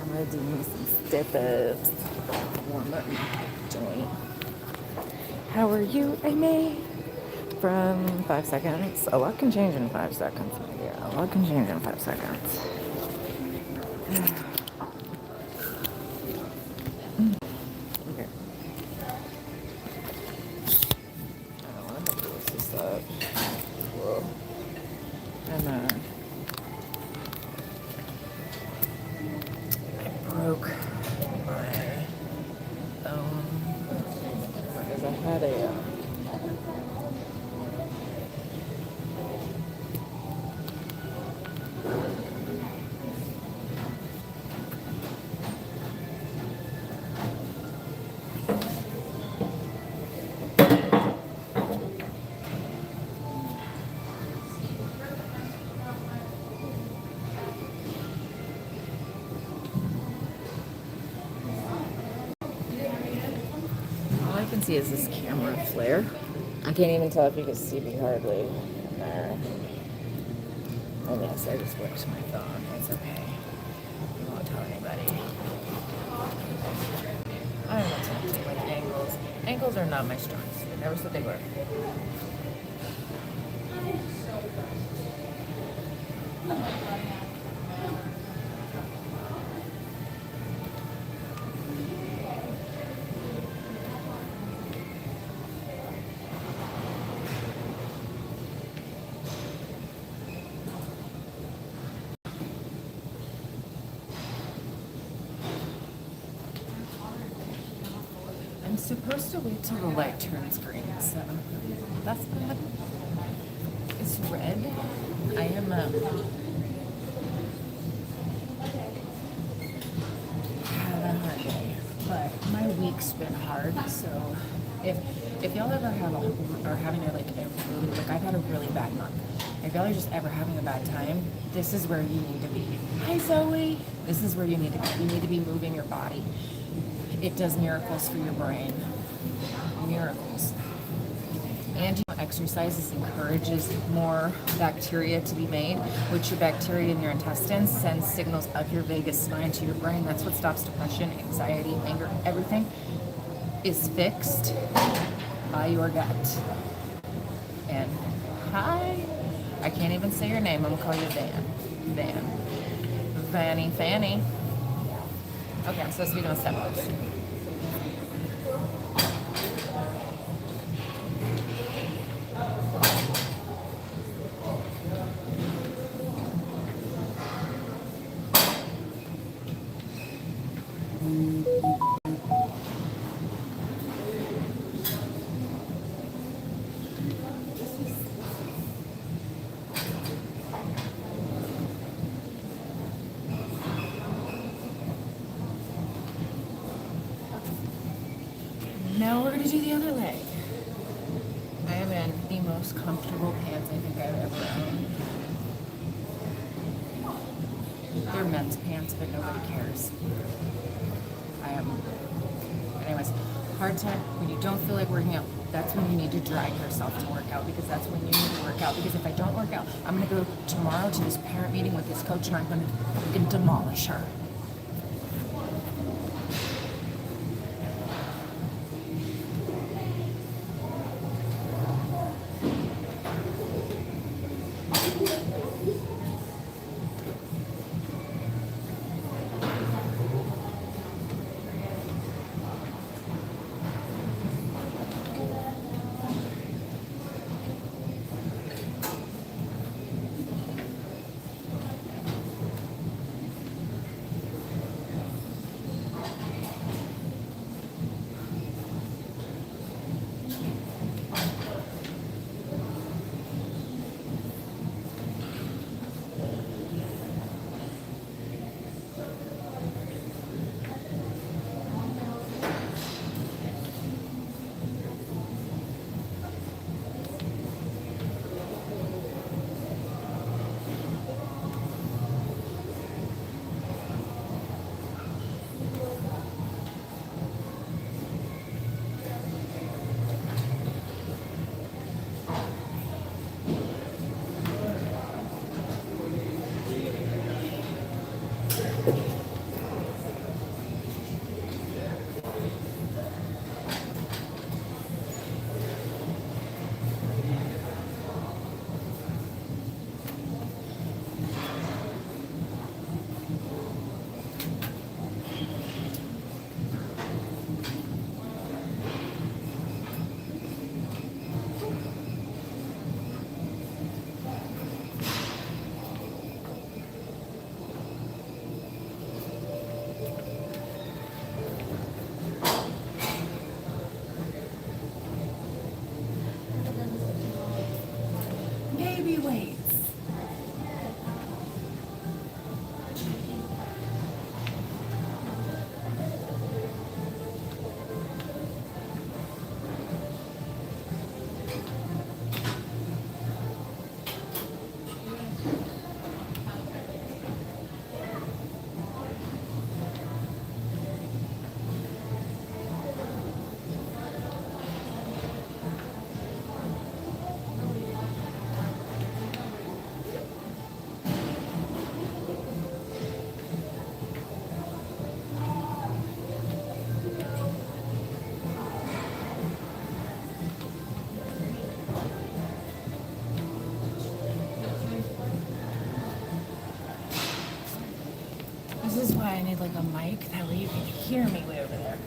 I'm gonna do some step-ups. Warm up my joint. How are you, Amy? From 5 seconds. A lot can change in 5 seconds, my dear. A lot can change in 5 seconds. Okay. I don't want to have to look this up. Whoa. And I broke my phone because I had a all I can see is this camera flare. I can't even tell if you can see me hardly. There. Oh yes, I just worked my phone. It's okay. I won't tell anybody. I don't know what to do with angles. Angles are not my strong suit. I never said they were. I'm supposed to wait till the light turns green, so that's bad. It's red. I am had a hard day, but my week's been hard. So if y'all ever have are having a I've had a really bad month. If y'all are just ever having a bad time, this is where you need to be. Hi Zoe. This is where you need to be. You need to be moving your body. It does miracles for your brain. Miracles. And exercises encourages more bacteria to be made, which your bacteria in your intestines sends signals of your vagus spine to your brain. That's what stops depression, anxiety, anger, everything is fixed by your gut. And hi, I can't even say your name. I'm gonna call you Vanny. Fanny. Okay, I'm supposed to be doing step-ups. Now we're going to do the other leg. I am in the most comfortable pants I think I've ever owned. They're men's pants, but nobody cares. Anyways, hard time when you don't feel like working out. That's when you need to drag yourself to work out, because that's when you need to work out. Because if I don't work out, I'm going to go tomorrow to this parent meeting with this coach and I'm going to fucking demolish her. This is why I need like a mic, that way you can hear me way over there.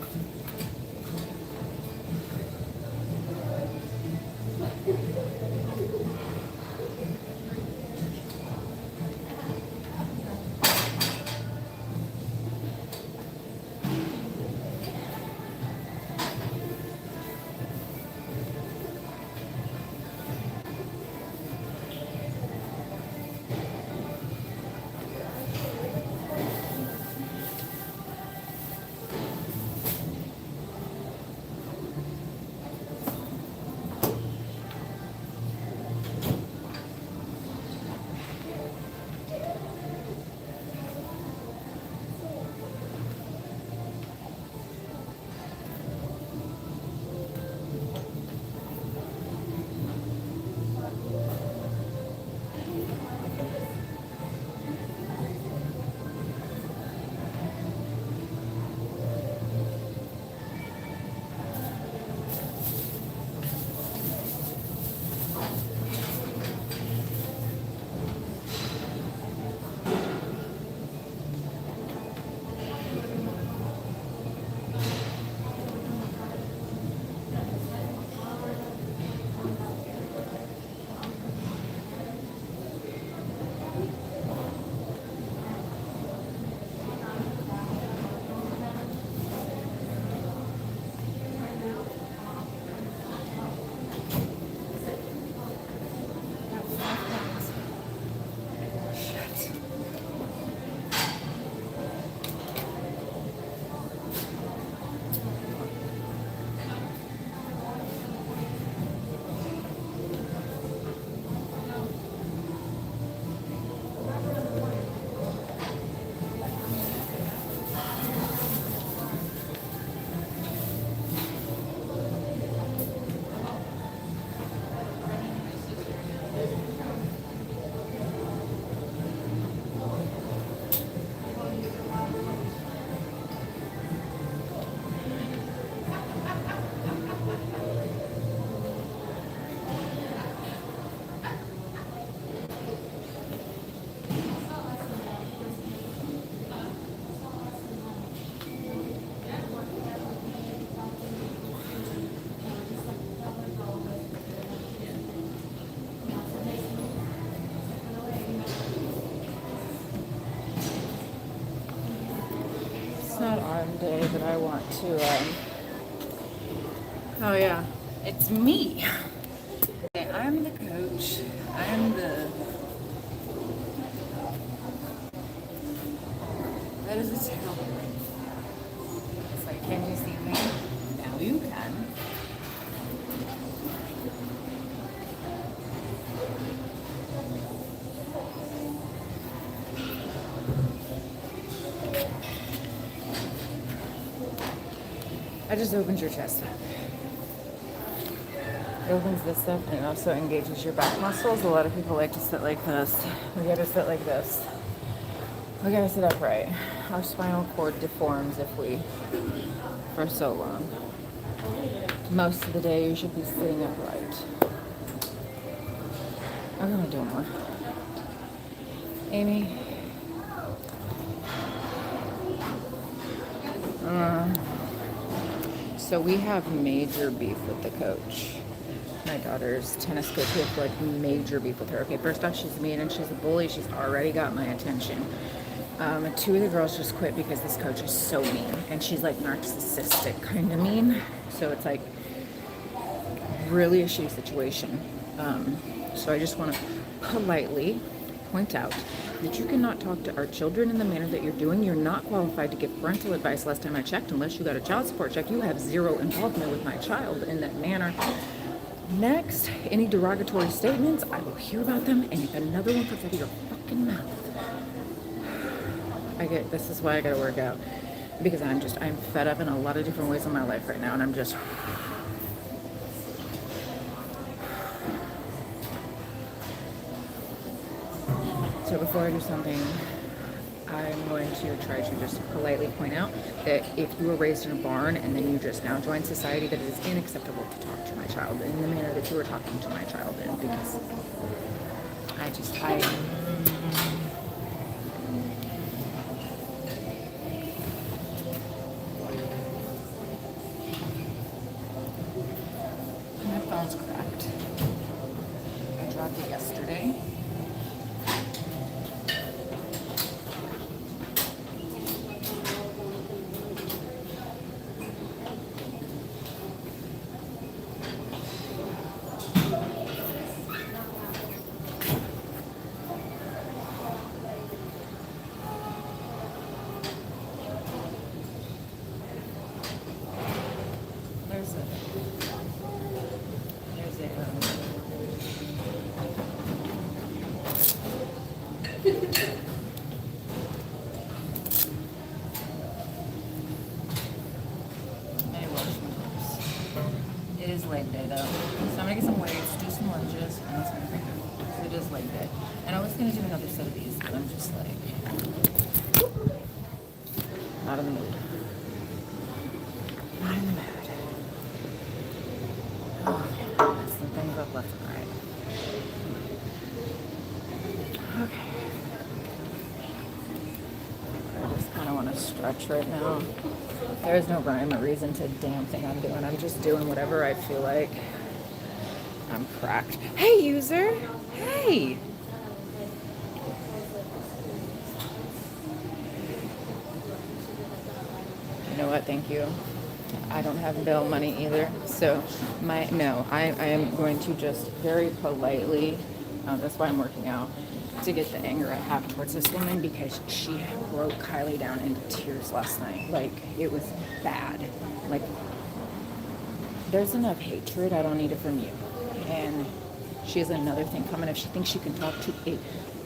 It's not arm day, but I want to, oh yeah, it's me. Okay, I'm the coach. That is a terrible. It's like, can you see me? Now you can. I just opened your chest up. It opens this up and it also engages your back muscles. A lot of people like to sit like this. We gotta sit like this. We gotta sit upright. Our spinal cord deforms if we, for so long. Most of the day you should be sitting upright. I'm gonna do more. Amy. So we have major beef with the coach. My daughter's tennis coach, we have like major beef with her. Okay, first off, she's mean and she's a bully. She's already got my attention. Two of the girls just quit because this coach is so mean. And she's like narcissistic kind of mean. So it's like really a shitty situation. So I just want to politely point out that you cannot talk to our children in the manner that you're doing. You're not qualified to give parental advice last time I checked, unless you got a child support check. You have zero involvement with my child in that manner. Next, any derogatory statements, I will hear about them, and if another one comes out of your fucking mouth. This is why I gotta work out. Because I'm fed up in a lot of different ways in my life right now, and I'm just... So before I do something, I'm going to try to just politely point out that if you were raised in a barn and then you just now join society, that it is unacceptable to talk to my child in the manner that you were talking to my child in, because is leg day though. So I'm gonna get some weights, do some lunges, and that's what I'm gonna do. It is leg day. And I was gonna do another set of these, but I'm just like not in the mood. Not in the mood. Oh, some things up left and right. Okay. I just kind of want to stretch right now. There's no rhyme or reason to damn thing I'm doing. I'm just doing whatever I feel like. I'm cracked. Hey, user. Hey. You know what? Thank you. I don't have bail money either. So I am going to just very politely, that's why I'm working out, to get the anger I have towards this woman, because she broke Kylie down into tears last night. Like, it was bad. Like, there's enough hatred. I don't need it from you. And she has another thing coming. If she thinks she can talk to a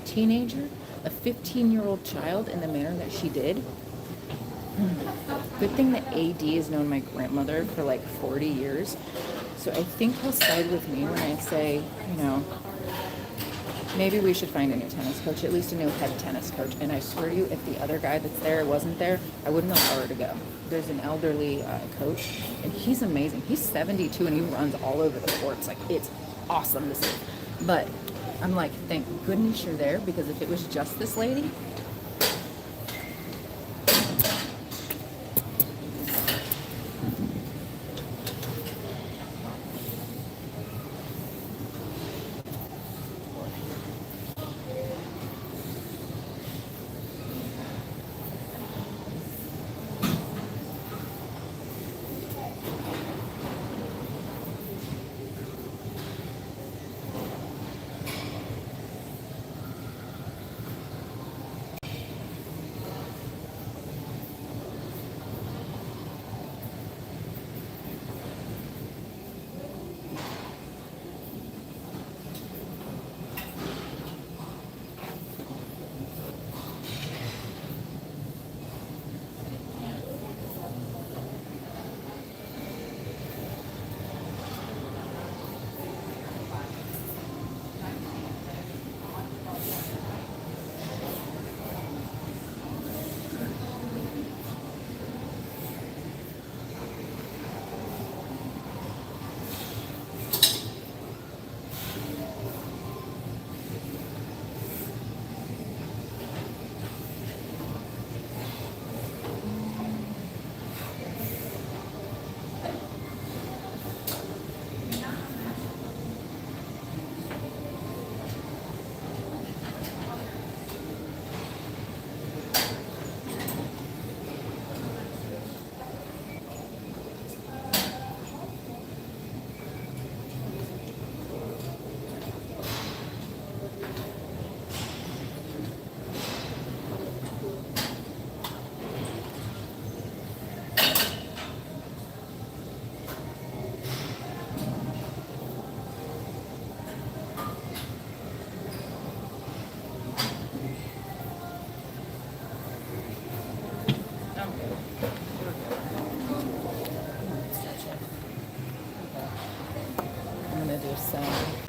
teenager, a 15-year-old child in the manner that she did, good thing that AD has known my grandmother for like 40 years. So I think he'll side with me when I say, maybe we should find a new tennis coach, at least a new head tennis coach. And I swear to you, if the other guy that's there wasn't there, I wouldn't know where to go. There's an elderly coach, and he's amazing. He's 72, and he runs all over the courts. Like, it's awesome to see. But I'm like, thank goodness you're there, because if it was just this lady,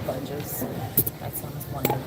lunges. That sounds wonderful.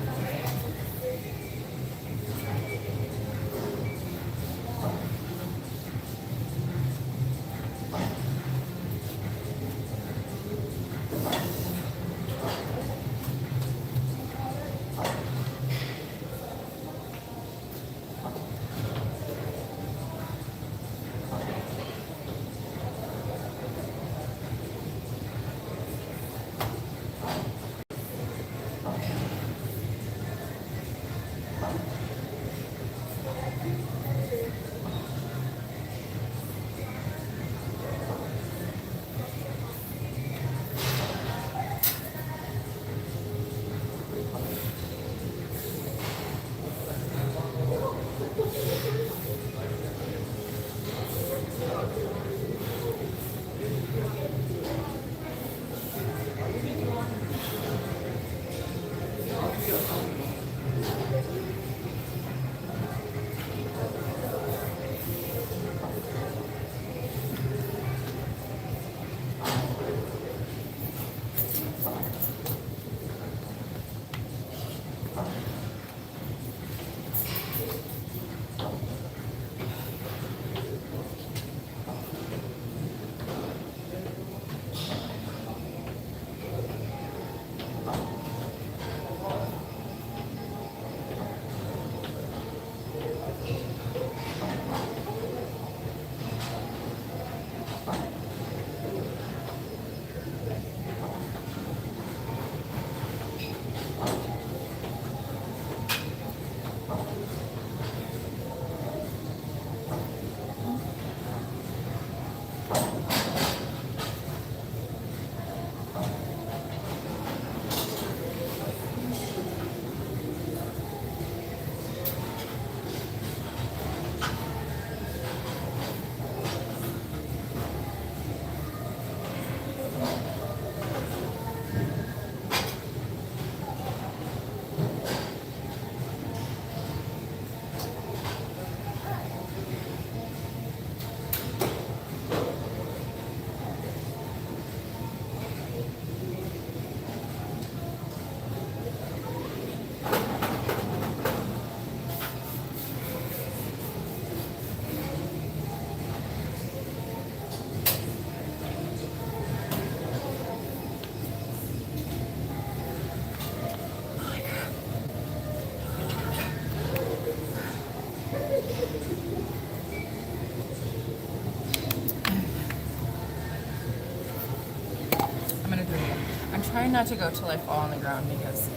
trying not to go till I fall on the ground because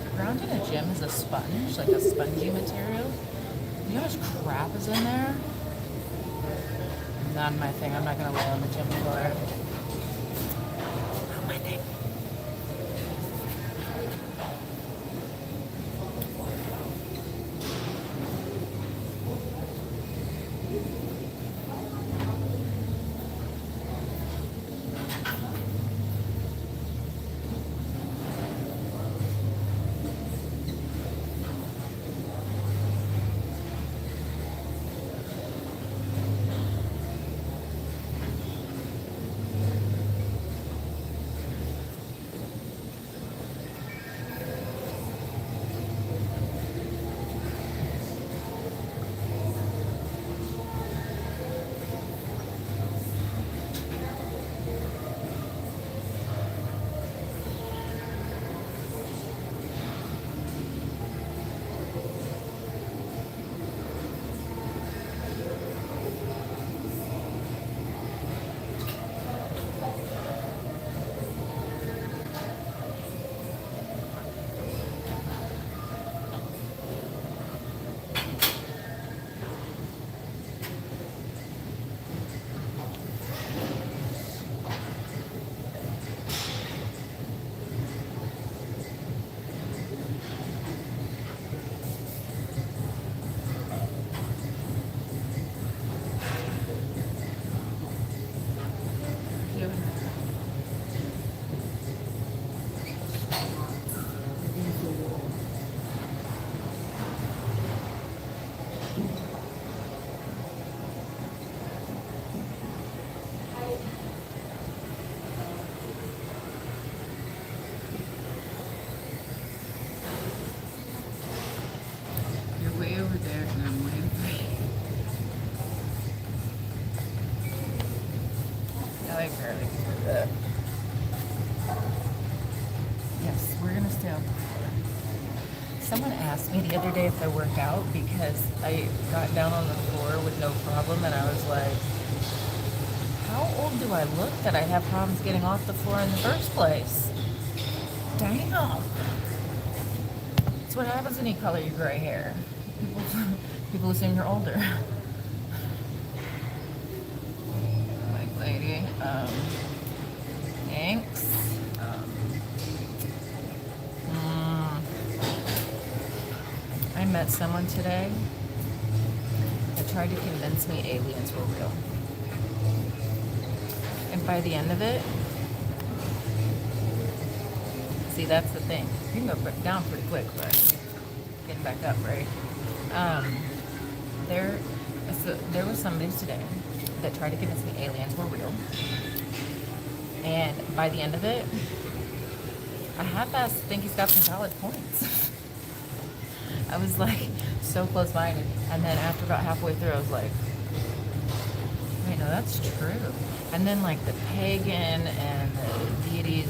the ground in a gym is a sponge, like a spongy material. You know how much crap is in there? Not my thing. I'm not gonna lay on the gym floor. Not my thing. Way over there, and I'm waiting for you. I like barely do that. Yes, we're gonna stay on the floor. Someone asked me the other day if I work out because I got down on the floor with no problem, and I was like, how old do I look that I have problems getting off the floor in the first place? Damn. That's what happens when you color your gray hair. People assume you're older. Like, lady, thanks. I met someone today that tried to convince me aliens were real. And by the end of it, see, that's the thing. You can go down pretty quick, but getting back up, right? There was somebody today that tried to convince me aliens were real. And by the end of it, I half-assed think he's got some valid points. I was like so close-minded. And then after about halfway through, I was like, wait, no, that's true. And then like the pagan and the deities,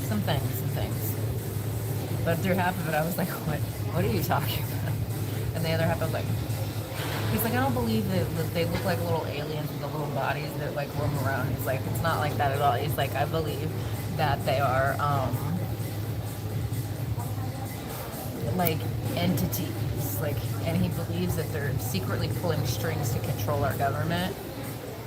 some things. But through half of it, I was like, what are you talking about? And the other half, I was like, he's like, I don't believe that they look like little aliens with the little bodies that like roam around. He's like, it's not like that at all. He's like, I believe that they are like entities, like, and he believes that they're secretly pulling strings to control our government.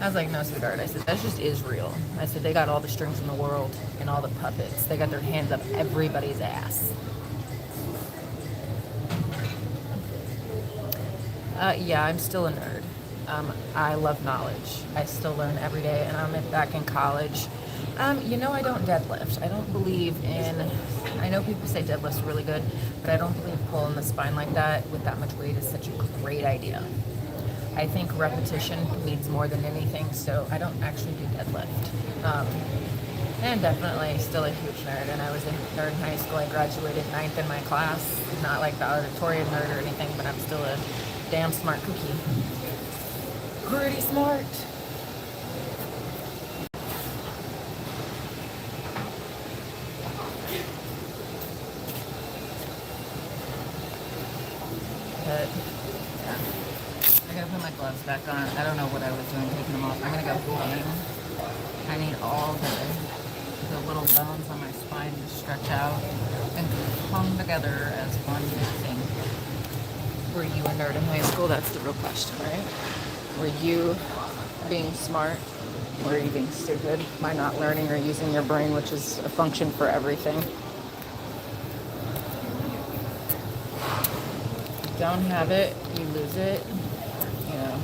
I was like, no, sweetheart. I said, that's just Israel. I said, they got all the strings in the world and all the puppets. They got their hands up everybody's ass. Yeah, I'm still a nerd. I love knowledge. I still learn every day, and I'm back in college. You know, I don't deadlift. I don't believe in, I know people say deadlift's really good, but I don't believe pulling the spine like that with that much weight is such a great idea. I think repetition means more than anything, so I don't actually do deadlift. And definitely still a huge nerd, and I was a nerd in high school. I graduated 9th in my class. Not like the auditorium nerd or anything, but I'm still a damn smart cookie. Pretty smart. But back on. I don't know what I was doing taking them off. I'm gonna go clean. I need all the little bones on my spine to stretch out and come together as one big thing. Were you a nerd in high school? That's the real question, right? Were you being smart? Or are you being stupid by not learning or using your brain, which is a function for everything? Don't have it, you lose it. You know,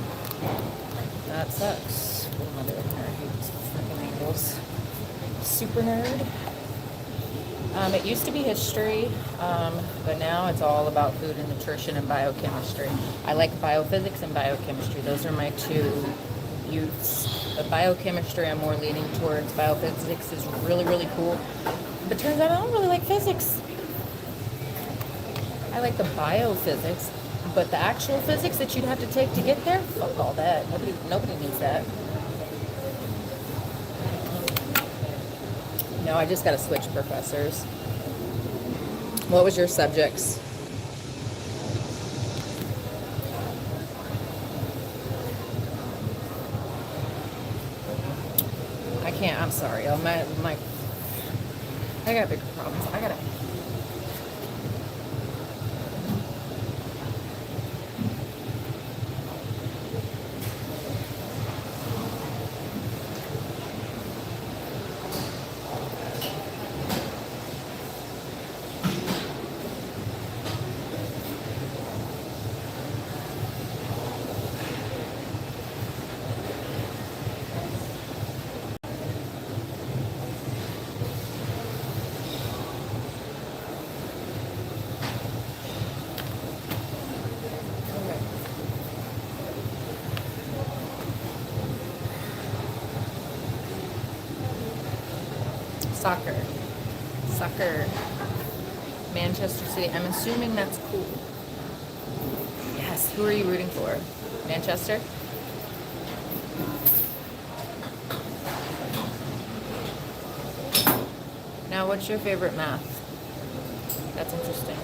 that sucks. What am I doing here? I hate these freaking angles. Super nerd. It used to be history, but now it's all about food and nutrition and biochemistry. I like biophysics and biochemistry. Those are my two youths. The biochemistry I'm more leaning towards. Biophysics is really, really cool. But turns out I don't really like physics. I like the biophysics, but the actual physics that you'd have to take to get there, fuck all that. Nobody needs that. No, I just got to switch professors. What was your subjects? I can't, I'm sorry. I got bigger problems. I gotta. Soccer. Manchester City. I'm assuming that's cool. Yes. Who are you rooting for? Manchester? Now, what's your favorite math? That's interesting.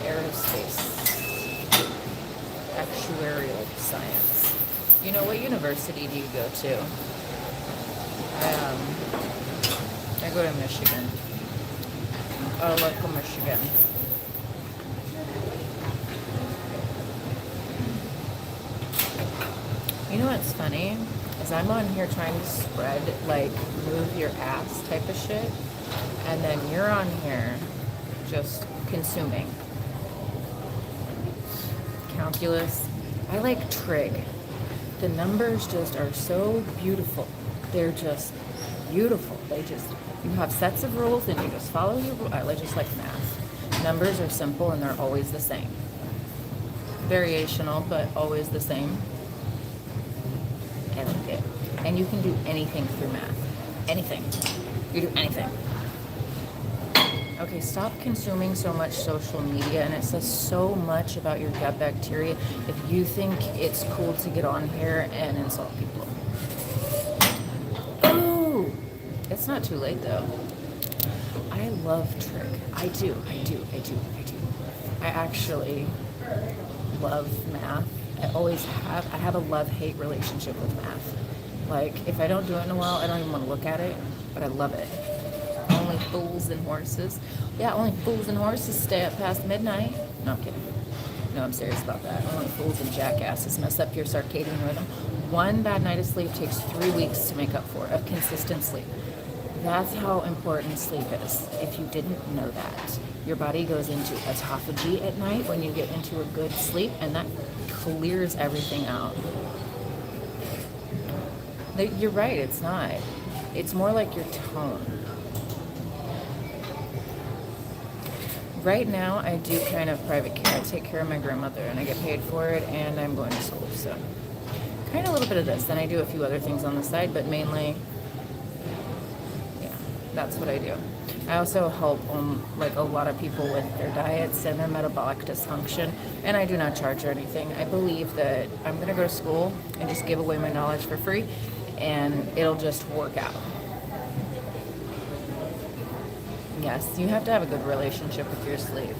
Aerospace. Actuarial science. You know, what university do you go to? I go to Michigan. Local Michigan. You know what's funny? Is I'm on here trying to spread, like, move your ass type of shit, and then you're on here just consuming. Calculus. I like trig. The numbers just are so beautiful. They're just beautiful. You have sets of rules and you just follow your rules. I just like math. Numbers are simple and they're always the same. Variational, but always the same. I like it. And you can do anything through math. Anything. You do anything. Okay, stop consuming so much social media, and it says so much about your gut bacteria if you think it's cool to get on here and insult people. Ooh! It's not too late, though. I love trig. I do. I actually love math. I always have. I have a love-hate relationship with math. Like, if I don't do it in a while, I don't even want to look at it, but I love it. Only fools and horses. Yeah, only fools and horses stay up past midnight. No, I'm kidding. No, I'm serious about that. Only fools and jackasses mess up your circadian rhythm. One bad night of sleep takes 3 weeks to make up for of consistent sleep. That's how important sleep is. If you didn't know that, your body goes into autophagy at night when you get into a good sleep, and that clears everything out. You're right, it's not. It's more like your tone. Right now, I do kind of private care. I take care of my grandmother, and I get paid for it, and I'm going to school, so kind of a little bit of this. Then I do a few other things on the side, but mainly, yeah, that's what I do. I also help like a lot of people with their diets and their metabolic dysfunction, and I do not charge or anything. I believe that I'm going to go to school and just give away my knowledge for free, and it'll just work out. Yes, you have to have a good relationship with your sleep.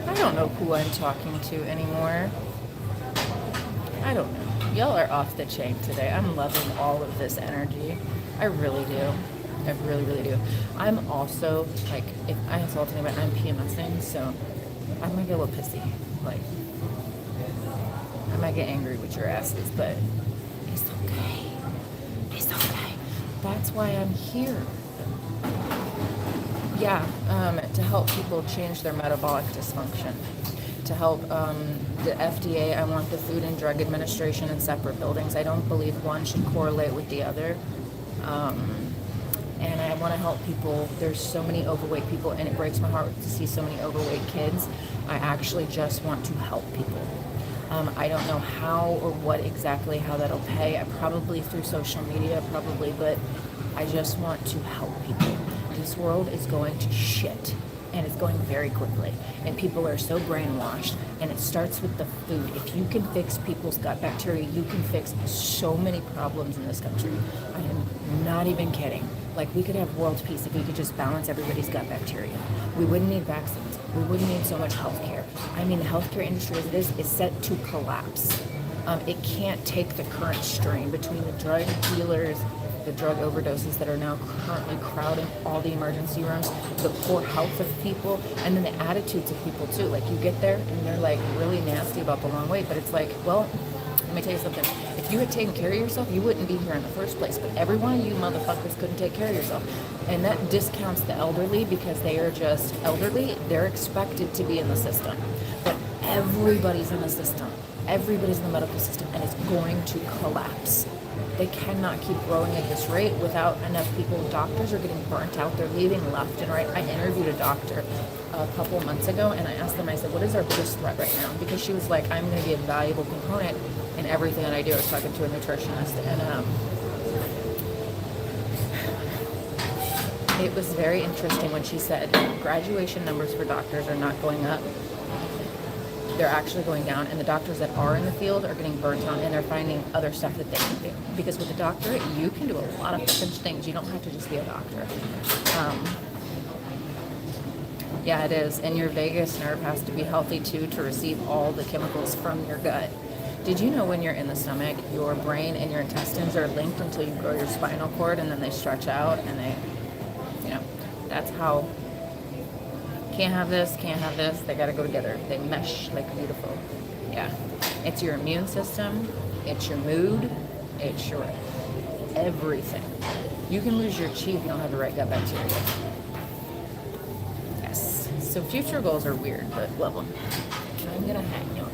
I don't know who I'm talking to anymore. I don't know. Y'all are off the chain today. I'm loving all of this energy. I really do. I really, really do. I'm also, like, if I insult anybody, I'm PMSing, so I might get a little pissy. Like, I might get angry with your asses, but it's okay. It's okay. That's why I'm here. Yeah, to help people change their metabolic dysfunction. To help the FDA, I want the Food and Drug Administration in separate buildings. I don't believe one should correlate with the other. And I want to help people. There's so many overweight people, and it breaks my heart to see so many overweight kids. I actually just want to help people. I don't know how or what exactly how that'll pay. I probably through social media, probably, but I just want to help people. This world is going to shit, and it's going very quickly, and people are so brainwashed, and it starts with the food. If you can fix people's gut bacteria, you can fix so many problems in this country. I am not even kidding. Like, we could have world peace if we could just balance everybody's gut bacteria. We wouldn't need vaccines. We wouldn't need so much healthcare. I mean, the healthcare industry as it is set to collapse. It can't take the current strain between the drug dealers, the drug overdoses that are now currently crowding all the emergency rooms, the poor health of people, and then the attitudes of people too. Like, you get there and they're like really nasty about the long wait, but it's like, well, let me tell you something. If you had taken care of yourself, you wouldn't be here in the first place. But every one of you motherfuckers couldn't take care of yourself. And that discounts the elderly because they are just elderly. They're expected to be in the system. But everybody's in the system. Everybody's in the medical system, and it's going to collapse. They cannot keep growing at this rate without enough people. Doctors are getting burnt out. They're leaving left and right. I interviewed a doctor a couple of months ago, and I asked them, I said, what is our biggest threat right now? Because she was like, I'm going to be a valuable component in everything that I do. I was talking to a nutritionist, and it was very interesting when she said graduation numbers for doctors are not going up. They're actually going down, and the doctors that are in the field are getting burnt out, and they're finding other stuff that they can do. Because with a doctorate, you can do a lot of different things. You don't have to just be a doctor. Yeah, it is. And your vagus nerve has to be healthy, too, to receive all the chemicals from your gut. Did you know when you're in the stomach, your brain and your intestines are linked until you grow your spinal cord, and then they stretch out, and they, that's how... Can't have this, they gotta go together. They mesh like beautiful. Yeah. It's your immune system, it's your mood, it's your everything. You can lose your chi if you don't have the right gut bacteria. Yes. So future goals are weird, but love them. I'm gonna hang on.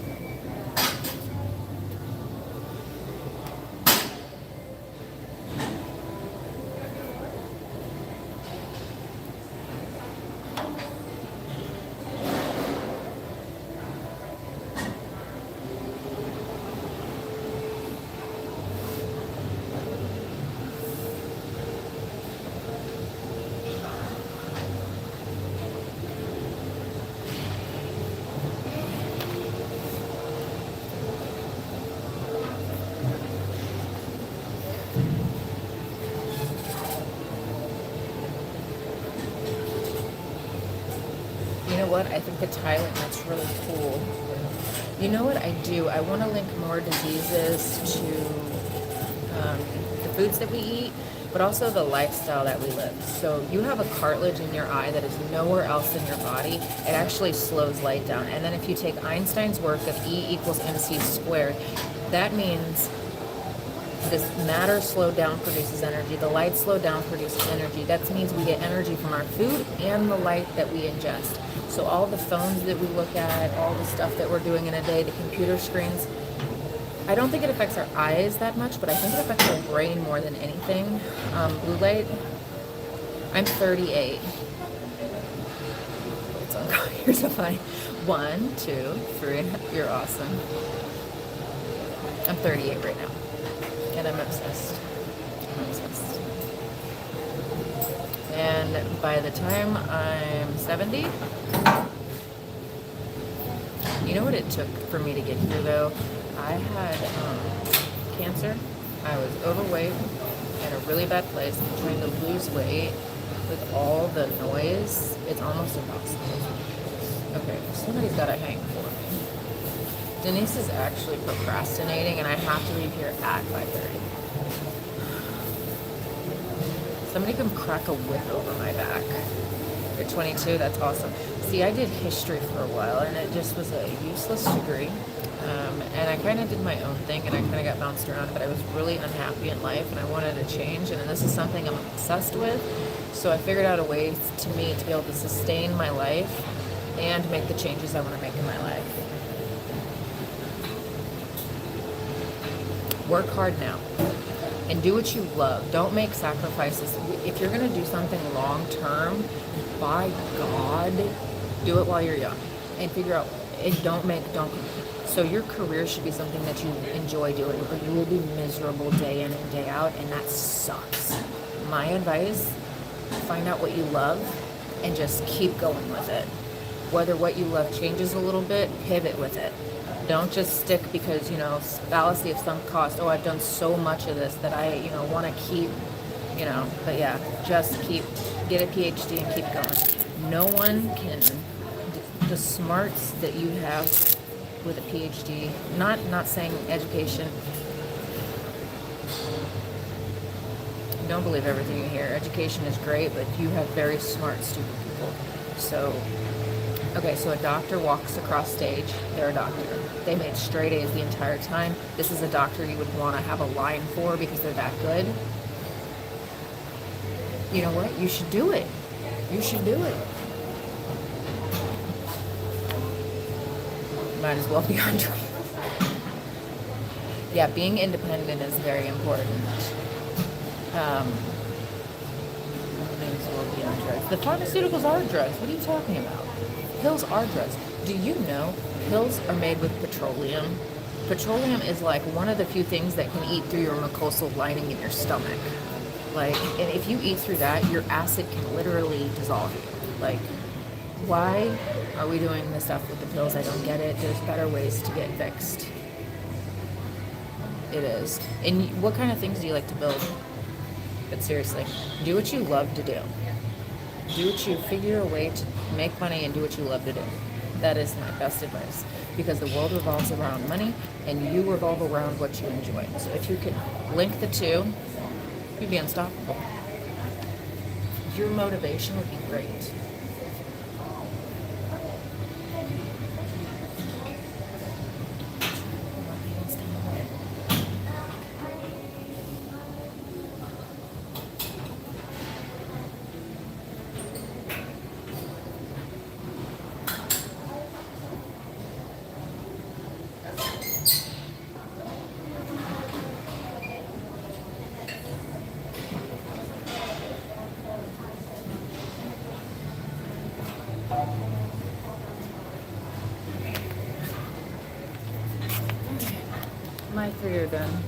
What? I think the Thailand, that's really cool. You know what I do? I want to link more diseases to the foods that we eat, but also the lifestyle that we live. So you have a cartilage in your eye that is nowhere else in your body. It actually slows light down. And then if you take Einstein's work of E equals mc squared, that means this matter slowed down produces energy. The light slowed down produces energy. That means we get energy from our food and the light that we ingest. So all the phones that we look at, all the stuff that we're doing in a day, the computer screens, I don't think it affects our eyes that much, but I think it affects our brain more than anything. Blue light, I'm 38. It's on. Here's a funny. 1, 2, 3. You're awesome. I'm 38 right now. And I'm obsessed. And by the time I'm 70, you know what it took for me to get here though? I had cancer. I was overweight, in a really bad place, trying to lose weight. with all the noise, it's almost impossible. Okay, somebody's got to hang for me. Denise is actually procrastinating, and I have to leave here at 5:30. Somebody come crack a whip over my back. You're 22, that's awesome. See, I did history for a while, and it just was a useless degree. And I kind of did my own thing, and I kind of got bounced around, but I was really unhappy in life, and I wanted to change, and this is something I'm obsessed with. So I figured out a way to be able to sustain my life and make the changes I want to make in my life. Work hard now and do what you love. Don't make sacrifices. If you're going to do something long term, by God, do it while you're young and figure out, and don't. So your career should be something that you enjoy doing, or you will be miserable day in and day out, and that sucks. My advice, find out what you love and just keep going with it. Whether what you love changes a little bit, pivot with it. Don't just stick because, fallacy of sunk cost. Oh, I've done so much of this that I, want to keep, but yeah, just get a PhD and keep going. No one can, the smarts that you have with a PhD, not saying education, don't believe everything you hear. Education is great, but you have very smart, stupid people. So, okay, so a doctor walks across stage, they're a doctor. They made straight A's the entire time. This is a doctor you would want to have a line for because they're that good. You know what? You should do it. You should do it. Might as well be on track. Yeah, being independent is very important. Might as well be on drugs. The pharmaceuticals are drugs. What are you talking about? Pills are drugs. Do you know pills are made with petroleum? Petroleum is like one of the few things that can eat through your mucosal lining in your stomach. And if you eat through that, your acid can literally dissolve you. Why are we doing this stuff with the pills? I don't get it. There's better ways to get fixed. It is. And what kind of things do you like to build? But seriously, do what you love to do. Figure a way to make money and do what you love to do. That is my best advice. Because the world revolves around money and you revolve around what you enjoy. So if you could link the two, you'd be unstoppable. Your motivation would be great. My 3 are done.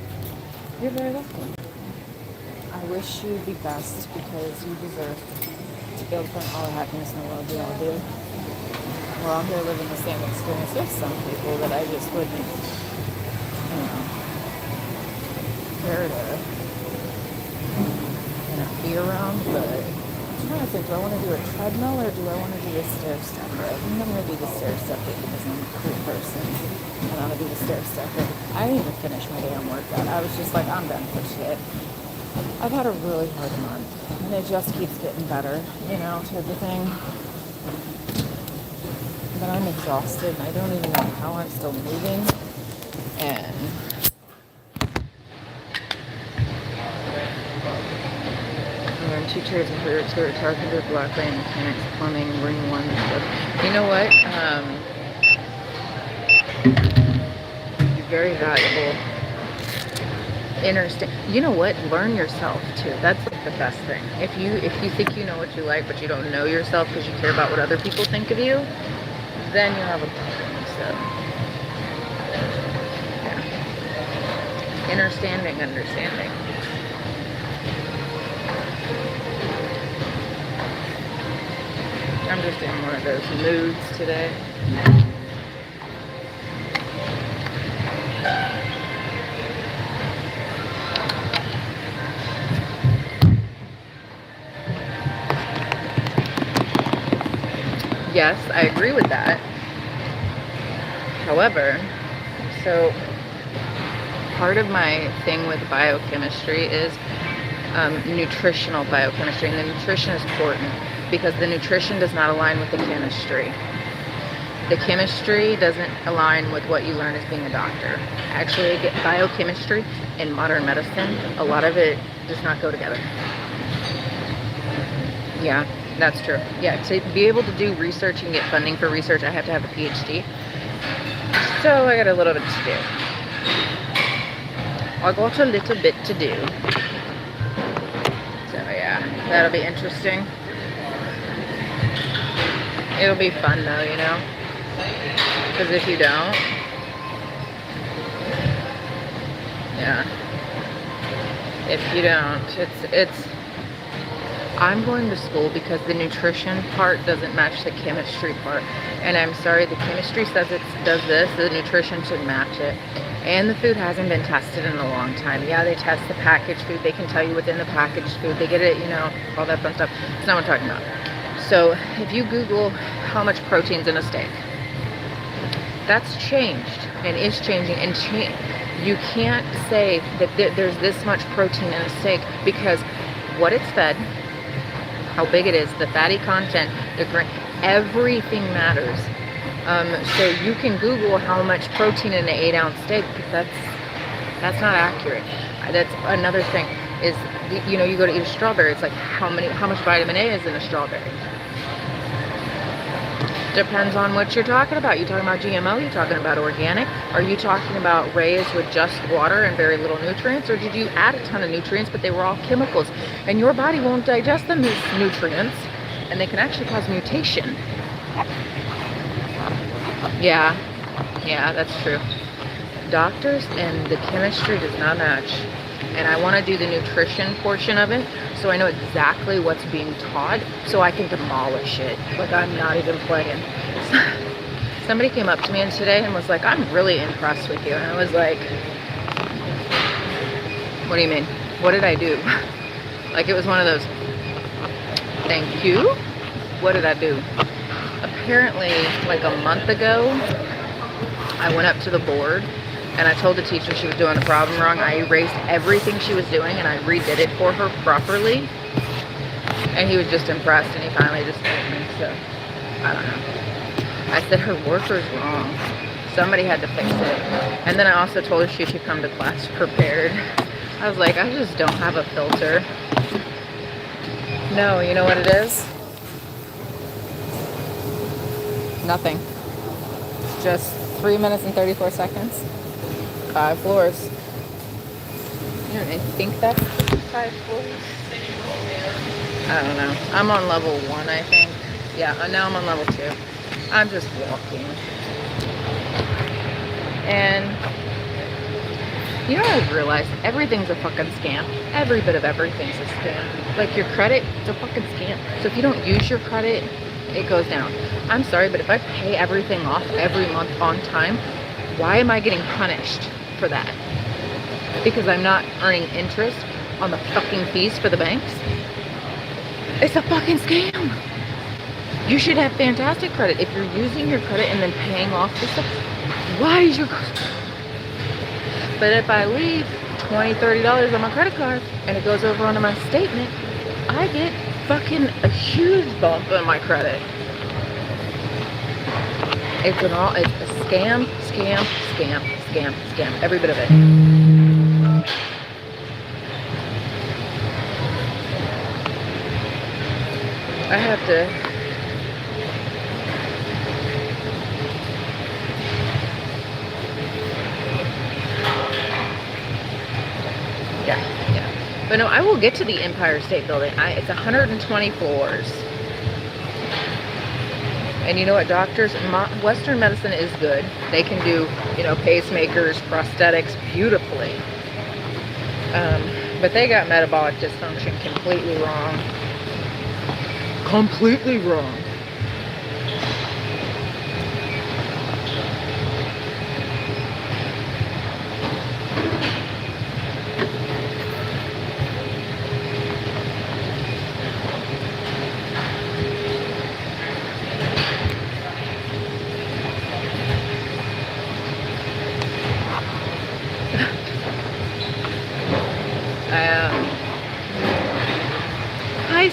You're very welcome. I wish you the best because you deserve to be able to find all the happiness in the world. We all do. We're all here living the same experience. There's some people that I just wouldn't, care to, be around, but I'm trying to think, do I want to do a treadmill or do I want to do a stair stepper? I think I'm going to do the stair stepper because I'm a cool person and I'm going to do the stair stepper. I didn't even finish my damn workout. I was just like, I'm done for shit. I've had a really hard month and it just keeps getting better, type of thing. But I'm exhausted and I don't even know how I'm still moving. And learn 2 trades of career, carpenter, black lane, mechanics, plumbing, ring 1 stuff. You know what? You're very valuable. You know what? Learn yourself too. That's the best thing. If you think you know what you like, but you don't know yourself because you care about what other people think of you, then you have a problem. So, yeah. Understanding. I'm just in one of those moods today. Yes, I agree with that. However, so part of my thing with biochemistry is nutritional biochemistry, and the nutrition is important because the nutrition does not align with the chemistry. The chemistry doesn't align with what you learn as being a doctor. Actually, biochemistry and modern medicine, a lot of it does not go together. Yeah, that's true. Yeah, to be able to do research and get funding for research, I have to have a PhD. So I got a little bit to do. I got a little bit to do. So yeah, that'll be interesting. It'll be fun though, you know? Because if you don't, yeah. If you don't, it's I'm going to school because the nutrition part doesn't match the chemistry part. And I'm sorry, the chemistry says it does this, the nutrition should match it. And the food hasn't been tested in a long time. Yeah, they test the packaged food. They can tell you within the packaged food. They get it, you know, all that fun stuff. It's not what I'm talking about. So if you Google how much protein's in a steak, that's changed and is changing. And you can't say that there's this much protein in a steak because what it's fed, how big it is, the fatty content, the grain, everything matters. So you can Google how much protein in an 8-ounce steak, because that's not accurate. That's another thing is, you know, you go to eat a strawberry, it's like how much vitamin A is in a strawberry. Depends on what you're talking about. You talking about GMO? You talking about organic? Are you talking about raised with just water and very little nutrients? Or did you add a ton of nutrients, but they were all chemicals? And your body won't digest them as nutrients, and they can actually cause mutation. Yeah, that's true. Doctors and the chemistry does not match. And I want to do the nutrition portion of it, so I know exactly what's being taught, so I can demolish it. Like, I'm not even playing. Somebody came up to me today and was like, I'm really impressed with you. And I was like, what do you mean? What did I do? Like, it was one of those, thank you? What did I do? Apparently, like a month ago, I went up to the board and I told the teacher she was doing the problem wrong. I erased everything she was doing and I redid it for her properly. And he was just impressed and he finally just told me. So, I don't know. I said her work was wrong. Somebody had to fix it. And then I also told her she should come to class prepared. I was like, I just don't have a filter. No, you know what it is? Nothing. Just 3 minutes and 34 seconds. 5 floors. I think that's 5 floors. I don't know. I'm on level 1, I think. Yeah, now I'm on level 2. I'm just walking. And you know what I've realized? Everything's a fucking scam. Every bit of everything's a scam. Like your credit, it's a fucking scam. So if you don't use your credit, it goes down. I'm sorry, but if I pay everything off every month on time, why am I getting punished for that? Because I'm not earning interest on the fucking fees for the banks? It's a fucking scam. You should have fantastic credit. If you're using your credit and then paying off this stuff, why is your... But if I leave $20, $30 on my credit card and it goes over onto my statement, I get fucking a huge bump in my credit. It's a scam, scam, scam, scam, scam. Every bit of it. I have to... Yeah. But no, I will get to the Empire State Building. It's 120 floors. And you know what, doctors, Western medicine is good. They can do, you know, pacemakers, prosthetics beautifully. But they got metabolic dysfunction completely wrong. Completely wrong.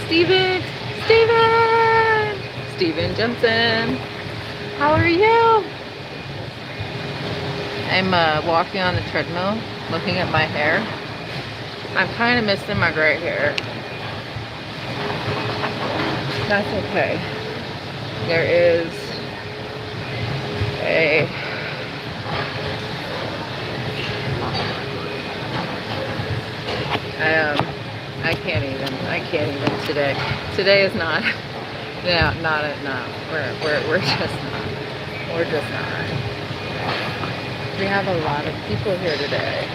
Steven! Steven! Steven Jensen. How are you? I'm walking on the treadmill, looking at my hair. I'm kind of missing my gray hair. That's okay. There is a I can't even today. Today is not. Yeah, no. We're just not. We have a lot of people here today.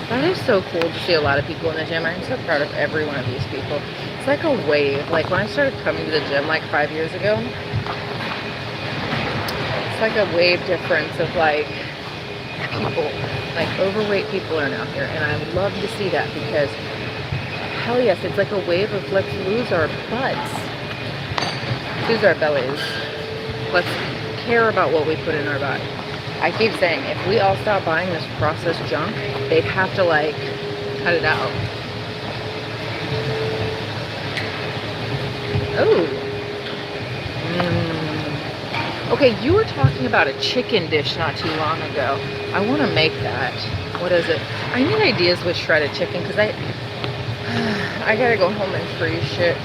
That is so cool to see a lot of people in the gym. I'm so proud of every one of these people. It's like a wave. Like when I started coming to the gym like 5 years ago, it's like a wave difference of like people, like overweight people are now here. And I would love to see that because hell yes, it's like a wave of let's lose our butts. Lose our bellies. Let's care about what we put in our body. I keep saying, if we all stop buying this processed junk, they'd have to like cut it out. Oh. Okay, you were talking about a chicken dish not too long ago. I want to make that. What is it? I need ideas with shredded chicken because I gotta go home and freeze shit.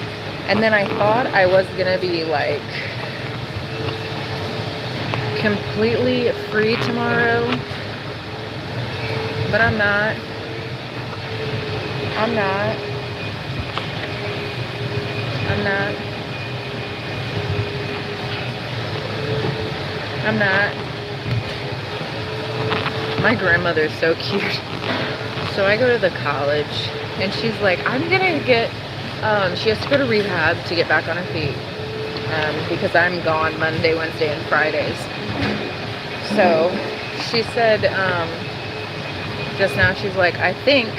And then I thought I was gonna be like completely free tomorrow, but I'm not. My grandmother's so cute. So I go to the college and she's like, I'm gonna get, she has to go to rehab to get back on her feet because I'm gone Monday, Wednesday, and Fridays. So she said just now, she's like, I think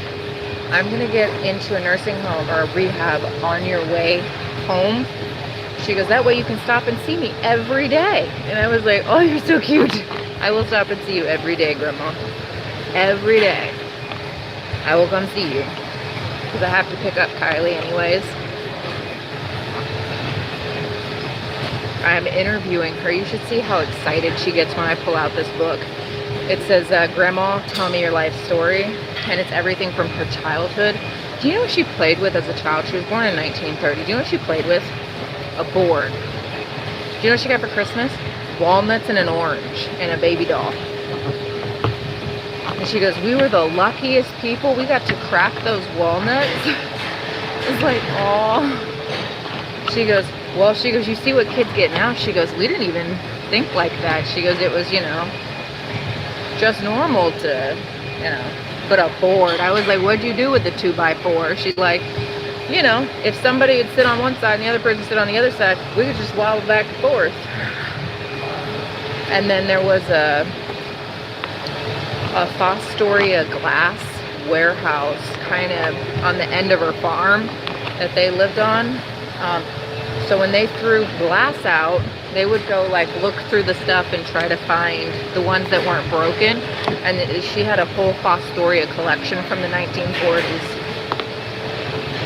I'm gonna get into a nursing home or a rehab on your way home. She goes, that way you can stop and see me every day. And I was like, oh, you're so cute. I will stop and see you every day, Grandma. Every day. I will come see you. Because I have to pick up Kylie anyways. I'm interviewing her. You should see how excited she gets when I pull out this book. It says, Grandma, tell me your life story. And it's everything from her childhood. Do you know what she played with as a child? She was born in 1930. Do you know what she played with? A board. Do you know what she got for Christmas? Walnuts and an orange and a baby doll. And she goes, we were the luckiest people. We got to crack those walnuts. It's like, aw. She goes, well, she goes, you see what kids get now? She goes, we didn't even think like that. She goes, it was, you know, just normal to, you know, put a board. I was like, what'd you do with the 2x4? She's like, you know, if somebody would sit on one side and the other person sit on the other side, we could just wobble back and forth. And then there was a Fostoria glass warehouse kind of on the end of her farm that they lived on. So when they threw glass out, they would go like look through the stuff and try to find the ones that weren't broken. And she had a whole Fostoria collection from the 1940s.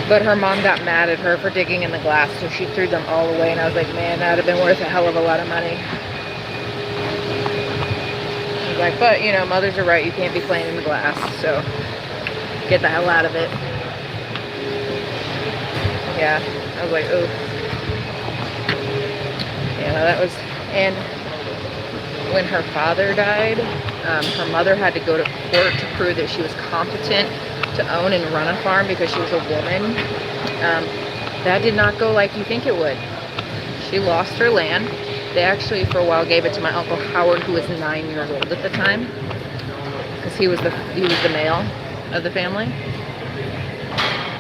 But her mom got mad at her for digging in the glass, so she threw them all away. And I was like, man, that would have been worth a hell of a lot of money. I was like, but, you know, mothers are right. You can't be playing in the glass, so get the hell out of it. Yeah, I was like, oh. Yeah, that was, and when her father died, her mother had to go to court to prove that she was competent to own and run a farm because she was a woman. That did not go like you think it would. She lost her land. They actually for a while gave it to my Uncle Howard, who was 9 years old at the time, because he was the male of the family.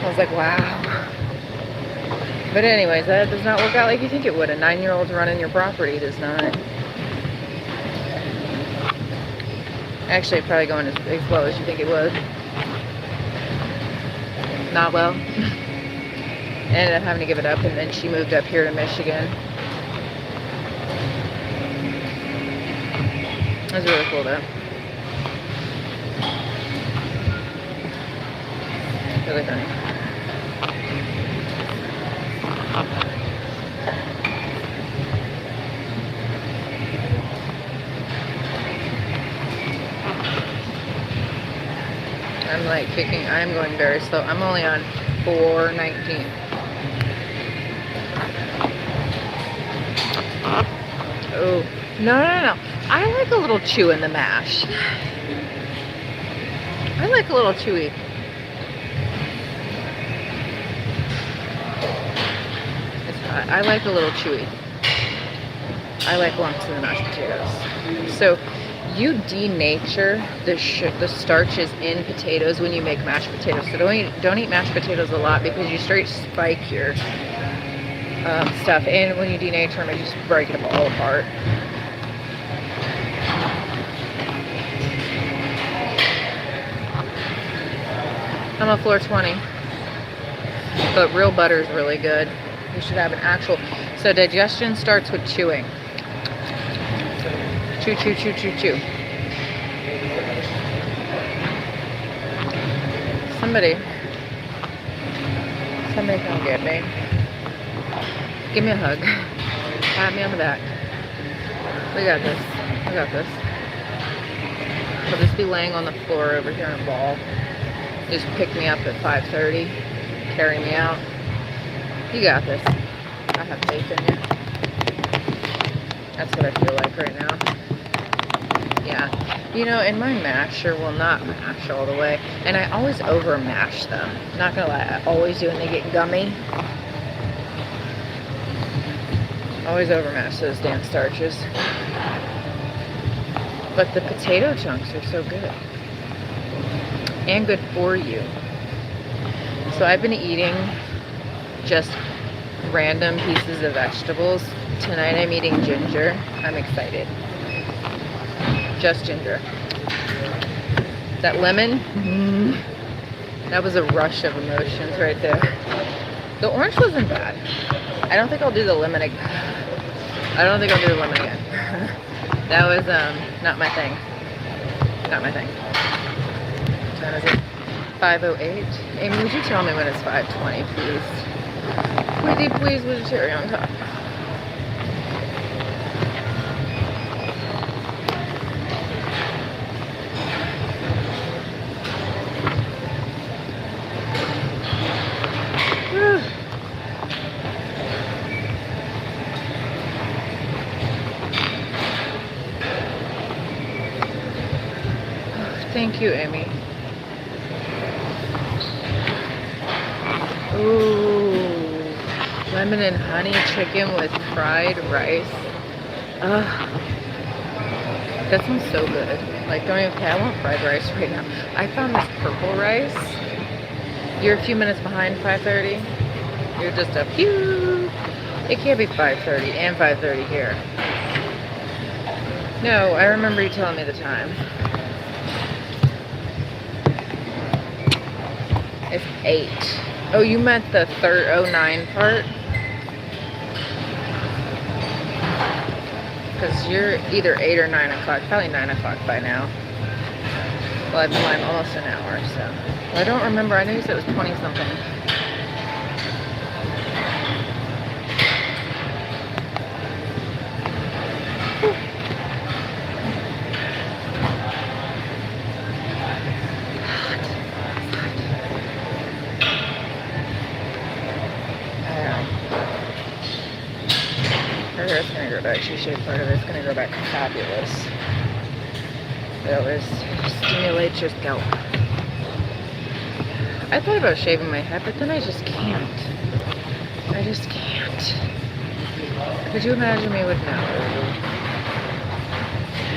I was like, wow. But anyways, that does not work out like you think it would. A 9-year-old running your property does not. Actually, probably going as well as you think it would. Not well. Ended up having to give it up, and then she moved up here to Michigan. It was really cool though. Really funny. I'm like kicking. I'm going very slow. I'm only on 419. Oh, no. I like a little chew in the mash. I like a little chewy. It's hot. I like a little chewy. I like lumps in the mashed potatoes. So you denature the starches in potatoes when you make mashed potatoes. So don't eat mashed potatoes a lot because you straight spike your stuff. And when you denature them, you just break it all apart. I'm a floor 20. But real butter is really good. You should have an actual... So digestion starts with chewing. Chew, chew, chew, chew, chew. Somebody come get me. Give me a hug. Pat me on the back. We got this. I got this. I'll just be laying on the floor over here in a ball. Just pick me up at 5:30. Carry me out. You got this. I have faith in you. That's what I feel like right now. Yeah. You know, and my masher will not mash all the way. And I always over mash them. Not gonna lie, I always do, and they get gummy. Always over mash those damn starches. But the potato chunks are so good. And good for you. So I've been eating just random pieces of vegetables. Tonight I'm eating ginger. I'm excited. Just ginger. That lemon, that was a rush of emotions right there. The orange wasn't bad. I don't think I'll do the lemon again. That was not my thing. Not my thing. What time is it? 5:08. Amy, would you tell me when it's 5:20, please? Pretty please with a cherry on top. Thank you, Amy. Ooh, lemon and honey chicken with fried rice. That sounds so good. Like, don't even, okay, I want fried rice right now. I found this purple rice. You're a few minutes behind 5:30. You're just a few. It can't be 5:30 and 5:30 here. No, I remember you telling me the time. It's 8. Oh, you meant the 09 part? Because you're either 8 or 9 o'clock. Probably 9 o'clock by now. Well, I've been lying almost an hour, so. Well, I don't remember. I know you said it was 20 something. Her hair's gonna grow back. She shaved part of it's gonna grow back fabulous. It always stimulates your scalp. I thought about shaving my head, but then I just can't. I just can't. Could you imagine me with no?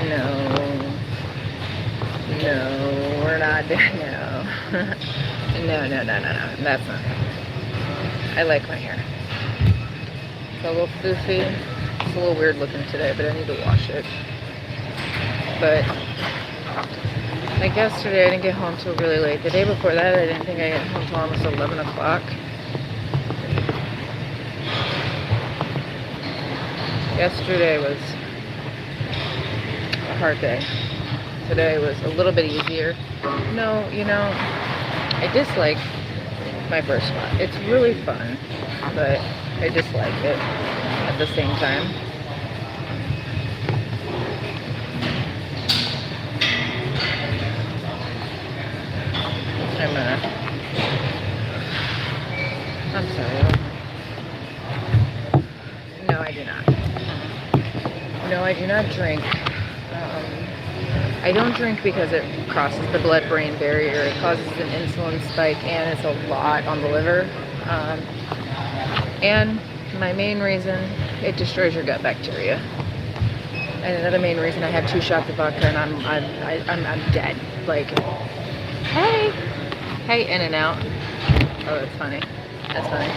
No, we're not doing no. No. That's not it. I like my hair. It's a little foofy. It's a little weird looking today, but I need to wash it. But like yesterday, I didn't get home till really late. The day before that, I didn't think I got home till almost 11 o'clock. Yesterday was a hard day. Today was a little bit easier. No, you know, I dislike my first spot. It's really fun, but I dislike it at the same time. I'm sorry. No, I do not. No, I do not drink. I don't drink because it crosses the blood-brain barrier. It causes an insulin spike, and it's a lot on the liver. And my main reason, it destroys your gut bacteria. And another main reason, I have 2 shots of vodka, and I'm dead. Like, hey, in and out. Oh, that's funny. That's funny.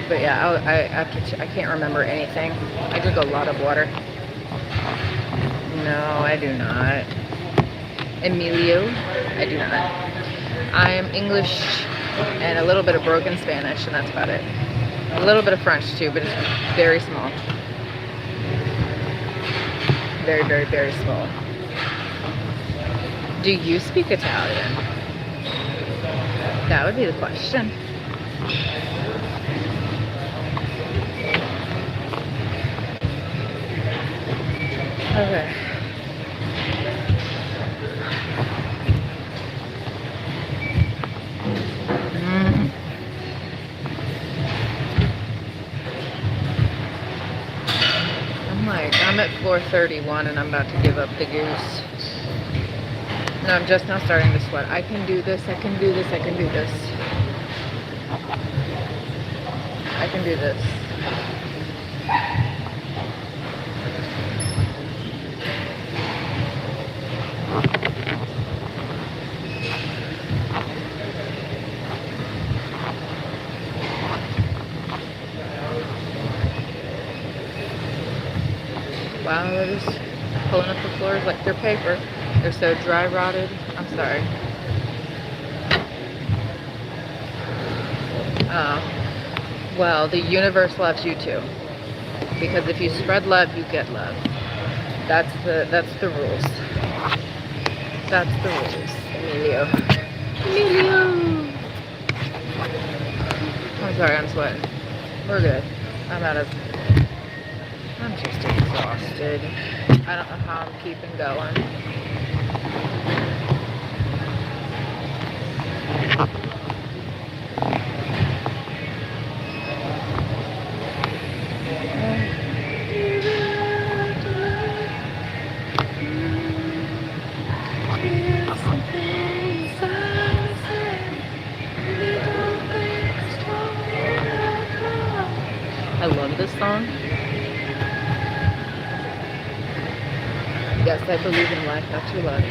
But yeah, I can't remember anything. I drink a lot of water. No, I do not. Emilio, I do not. I'm English and a little bit of broken Spanish, and that's about it. A little bit of French too, but it's very small. Very, very, very small. Do you speak Italian? That would be the question. Okay. I'm at floor 31 and I'm about to give up the goose. No, I'm just now starting to sweat. I can do this, I can do this, I can do this. I can do this. Wow, they're just pulling up the floors like they're paper. They're so dry rotted. I'm sorry. Well, the universe loves you too. Because if you spread love, you get love. That's the rules. That's the rules. Emilio. I'm sorry, I'm sweating. We're good. I'm just exhausted. I don't know how I'm keeping going. I love this song. Yes, I believe in life after love.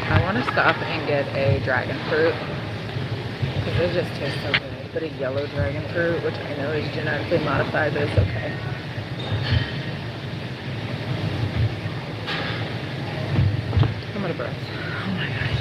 I want to stop and get a dragon fruit because it just tastes so good. But a yellow dragon fruit, which I know is genetically modified, but it's okay. I'm out of breath. Oh my gosh.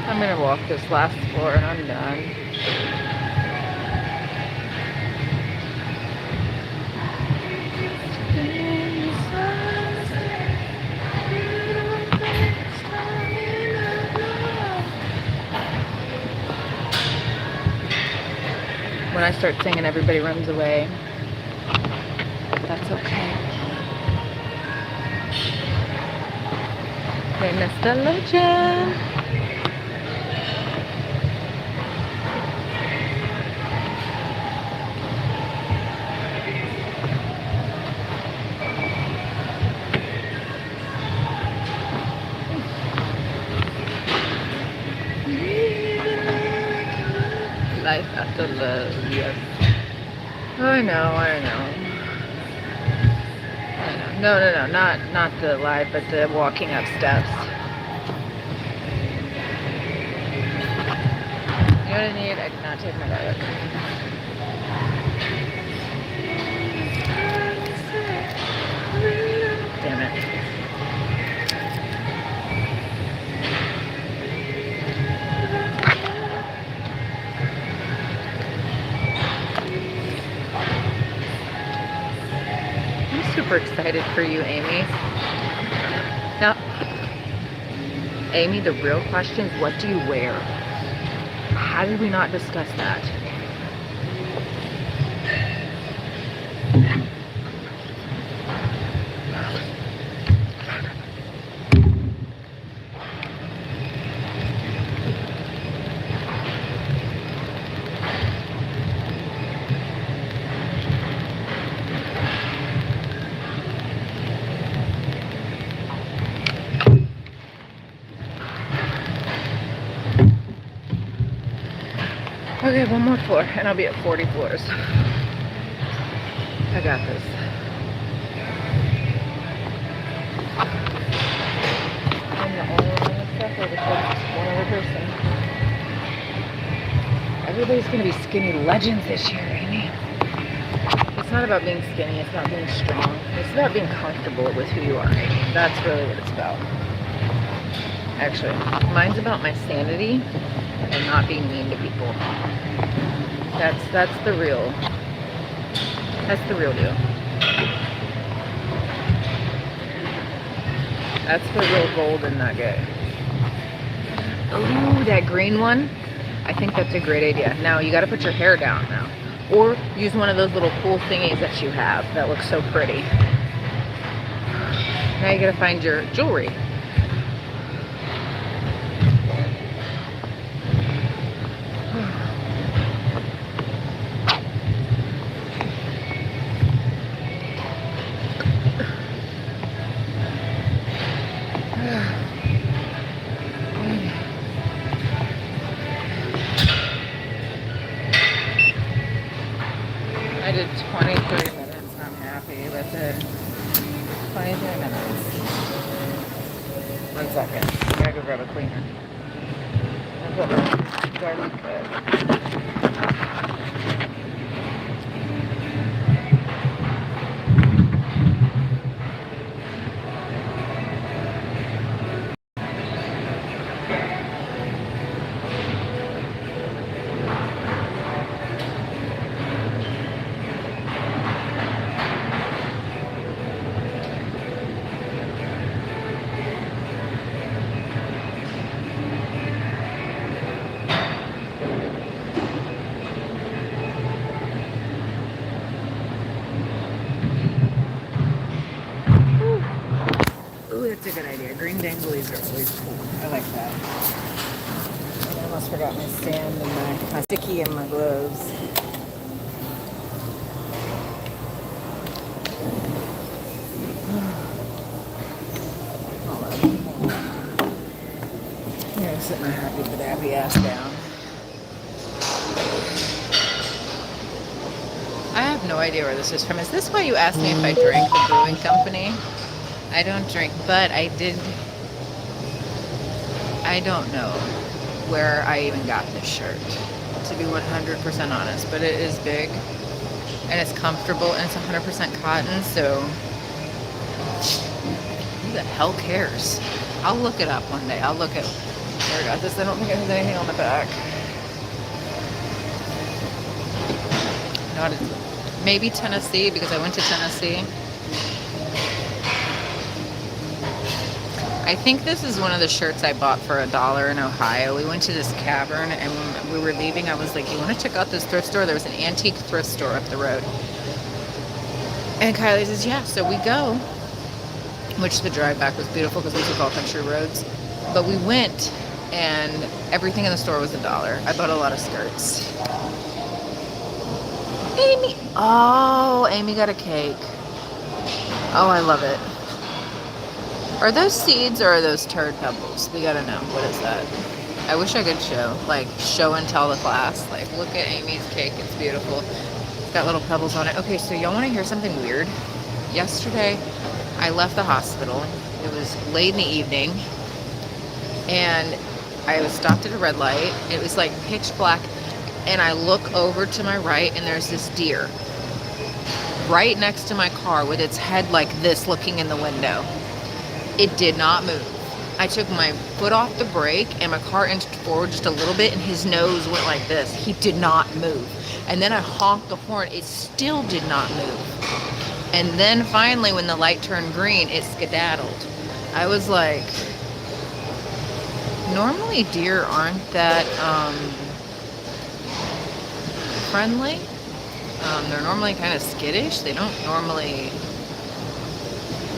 I'm gonna walk this last floor and I'm done. When I start singing, everybody runs away. That's okay. They missed the legend. Life after love, yes. I know. No, not the live, but the walking up steps. You know what I need? I did not take my garlic. Damn it. super excited for you, Amy. Now, Amy, the real question is, what do you wear? How did we not discuss that? Okay, one more floor, and I'll be at 40 floors. I got this. I'm the only one in the stuff, or just one other person. Everybody's gonna be skinny legends this year, Amy. It's not about being skinny, it's about being strong. It's about being comfortable with who you are, Amy. That's really what it's about. Actually, mine's about my sanity and not being mean to people. That's the real deal. That's the real golden nugget. Ooh, that green one. I think that's a great idea. Now you got to put your hair down now, or use one of those little cool thingies that you have that looks so pretty. Now you got to find your jewelry. I did 23 minutes. I'm happy. That's it. 23 minutes. 1 second. I gotta go grab a cleaner. I put my garlic bed. Ooh, that's a good idea. Green danglies are always cool. I like that. I almost forgot my stand and my sticky and my gloves. Hold on. I'm gonna sit my happy dappy ass down. I have no idea where this is from. Is this why you asked me if I drank the brewing company? I don't drink, but I don't know where I even got this shirt, to be 100% honest, but it is big and it's comfortable and it's 100% cotton, so who the hell cares? I'll look it up one day. I'll look at, there we got this. I don't think it has anything on the back. Maybe Tennessee, because I went to Tennessee. I think this is one of the shirts I bought for $1 in Ohio. We went to this cavern, and when we were leaving, I was like, you want to check out this thrift store? There was an antique thrift store up the road. And Kylie says, yeah. So we go, which the drive back was beautiful because we took all country roads. But we went, and everything in the store was $1. I bought a lot of skirts. Amy. Oh, Amy got a cake. Oh, I love it. Are those seeds or are those turd pebbles? We gotta know. What is that? I wish I could show and tell the class. Like, look at Amy's cake. It's beautiful. It's got little pebbles on it. Okay, so y'all want to hear something weird? Yesterday, I left the hospital. It was late in the evening, and I was stopped at a red light. It was like pitch black, and I look over to my right, and there's this deer right next to my car with its head like this, looking in the window. It did not move. I took my foot off the brake and my car inched forward just a little bit and his nose went like this. He did not move. And then I honked the horn. It still did not move. And then finally, when the light turned green, it skedaddled. I was like, normally deer aren't that friendly. They're normally kind of skittish. They don't normally...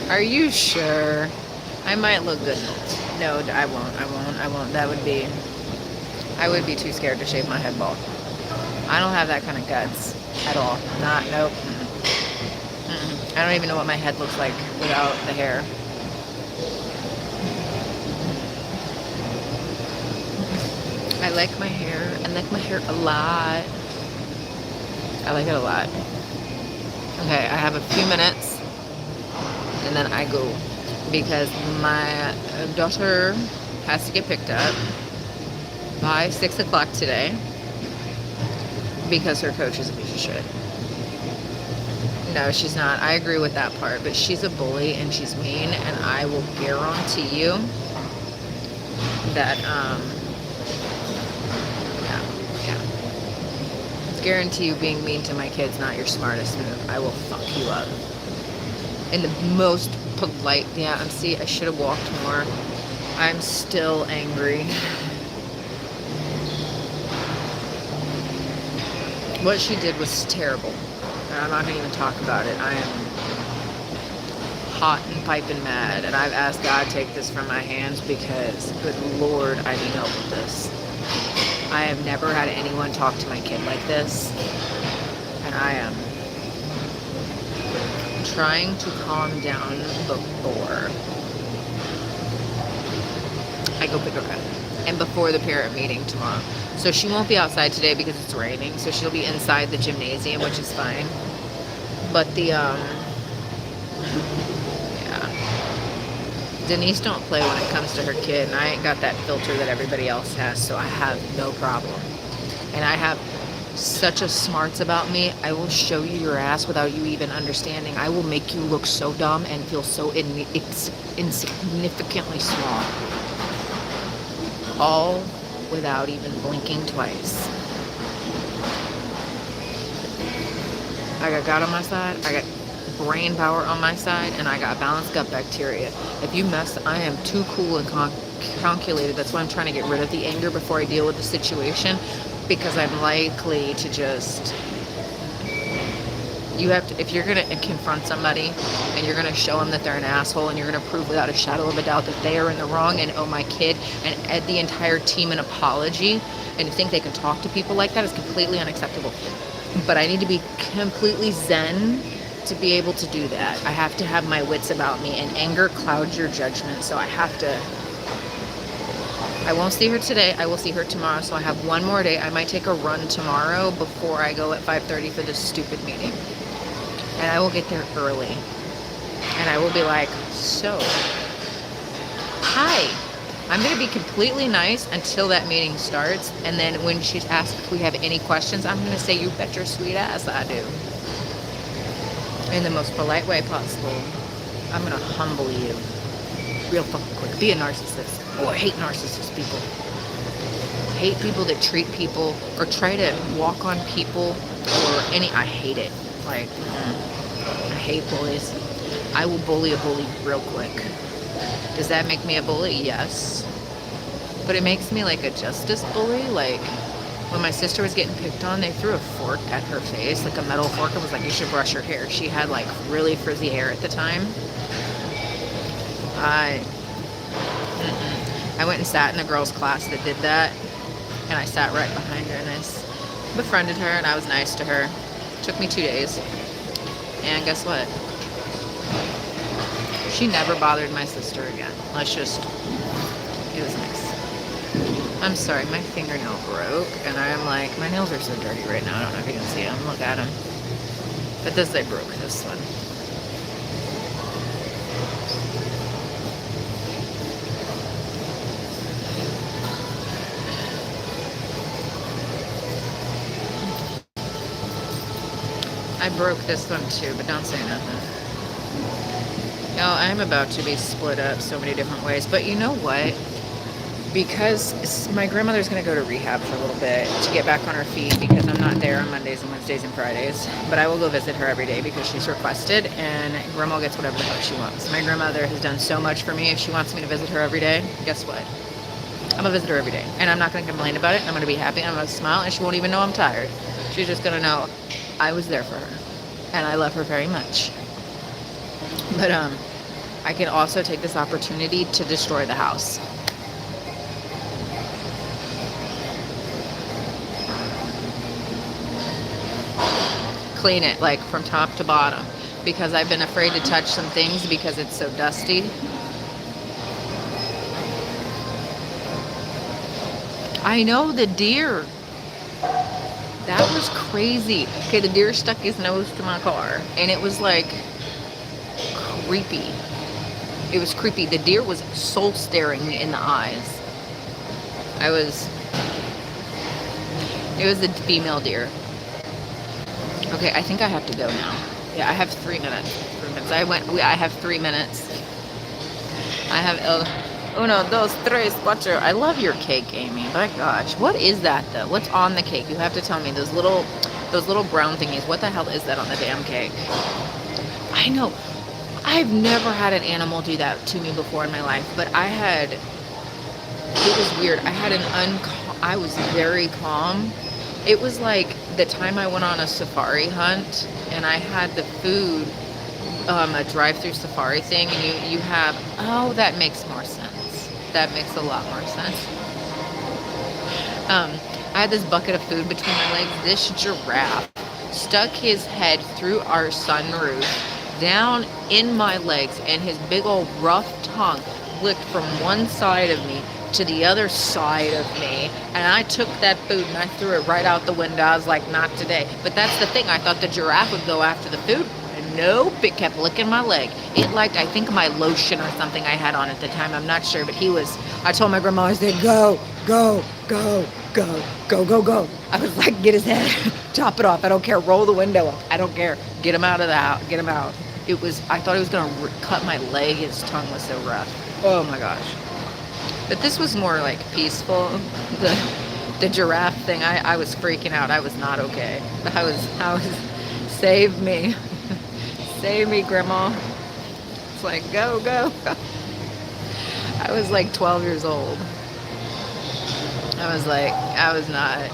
Are you sure? I might look good. No, I won't. That would be... I would be too scared to shave my head bald. I don't have that kind of guts at all. Nope. Mm-mm. I don't even know what my head looks like without the hair. I like my hair. I like my hair a lot. I like it a lot. Okay, I have a few minutes and then I go because my daughter has to get picked up by 6 o'clock today because her coach is a piece of shit. No, she's not. I agree with that part, but she's a bully and she's mean, and I will guarantee you that guarantee you being mean to my kids not your smartest move. I will fuck you up in the most polite. See, I should have walked more. I'm still angry. What she did was terrible, and I'm not gonna even talk about it. I am hot and piping mad, and I've asked God to take this from my hands because, good Lord, I need help with this. I have never had anyone talk to my kid like this, and I am trying to calm down before I go pick her up, and before the parent meeting tomorrow. So she won't be outside today because it's raining, so she'll be inside the gymnasium, which is fine. But the Denise don't play when it comes to her kid, and I ain't got that filter that everybody else has, so I have no problem. And I have such a smarts about me. I will show you your ass without you even understanding. I will make you look so dumb and feel so insignificantly small. All without even blinking twice. I got God on my side. I got brain power on my side, and I got balanced gut bacteria. If you mess, I am too cool and calculated. That's why I'm trying to get rid of the anger before I deal with the situation, because I'm likely to just... You have to, if you're going to confront somebody and you're going to show them that they're an asshole and you're going to prove without a shadow of a doubt that they are in the wrong and owe my kid and the entire team an apology, and to think they can talk to people like that is completely unacceptable. But I need to be completely zen to be able to do that. I have to have my wits about me, and anger clouds your judgment, so I have to... I won't see her today. I will see her tomorrow, so I have one more day. I might take a run tomorrow before I go at 5:30 for this stupid meeting. And I will get there early. And I will be like, so, hi. I'm going to be completely nice until that meeting starts. And then when she's asked if we have any questions, I'm going to say, you bet your sweet ass I do. In the most polite way possible. I'm going to humble you real fucking quick. Be a narcissist. Oh, I hate narcissist people. I hate people that treat people or try to walk on people or any... I hate it. Like, I hate bullies. I will bully a bully real quick. Does that make me a bully? Yes. But it makes me like a justice bully. Like, when my sister was getting picked on, they threw a fork at her face, like a metal fork, and was like, you should brush your hair. She had like really frizzy hair at the time. I went and sat in a girl's class that did that, and I sat right behind her, and I befriended her, and I was nice to her. It took me 2 days, and guess what? She never bothered my sister again. It was nice. I'm sorry, my fingernail broke, and I'm like, my nails are so dirty right now. I don't know if you can see them. Look at them. But they broke this one. I broke this one too, but don't say nothing. No, I'm about to be split up so many different ways. But you know what? because my grandmother's going to go to rehab for a little bit to get back on her feet because I'm not there on Mondays and Wednesdays and Fridays. But I will go visit her every day because she's requested, and grandma gets whatever the fuck she wants. My grandmother has done so much for me. If she wants me to visit her every day, guess what? I'm going to visit her every day. And I'm not going to complain about it. I'm going to be happy. I'm going to smile, and she won't even know I'm tired. She's just going to know I was there for her. And I love her very much. But I can also take this opportunity to destroy the house. Clean it like from top to bottom because I've been afraid to touch some things because it's so dusty. I know, the deer. That was crazy. Okay, the deer stuck his nose to my car and it was like creepy. It was creepy. The deer was soul staring me in the eyes. It was the female deer. Okay, I think I have to go now. Yeah, I have 3 minutes. I have 3 minutes. I have uno, dos, tres, cuatro. I love your cake, Amy. My gosh, what is that though? What's on the cake? You have to tell me. Those little brown thingies. What the hell is that on the damn cake? I know. I've never had an animal do that to me before in my life, but it was weird. I was very calm. It was like the time I went on a safari hunt and I had the food, a drive-through safari thing, and you have, oh, that makes more sense. That makes a lot more sense. I had this bucket of food between my legs. This giraffe stuck his head through our sunroof down in my legs, and his big old rough tongue licked from one side of me to the other side of me, and I took that food and I threw it right out the window. I was like, not today. But that's the thing, I thought the giraffe would go after the food, and nope, it kept licking my leg. It liked, I think, my lotion or something I had on at the time, I'm not sure, but I told my grandma, I said, go, go, go, go, go, go, go. I was like, get his head, chop it off, I don't care, roll the window up, I don't care, get him out of the house, get him out. I thought he was gonna cut my leg, his tongue was so rough. Oh my gosh. But this was more like peaceful. The giraffe thing, I was freaking out. I was not okay. I was, save me. Save me, Grandma. It's like, go, go, go. I was like 12 years old. I was not.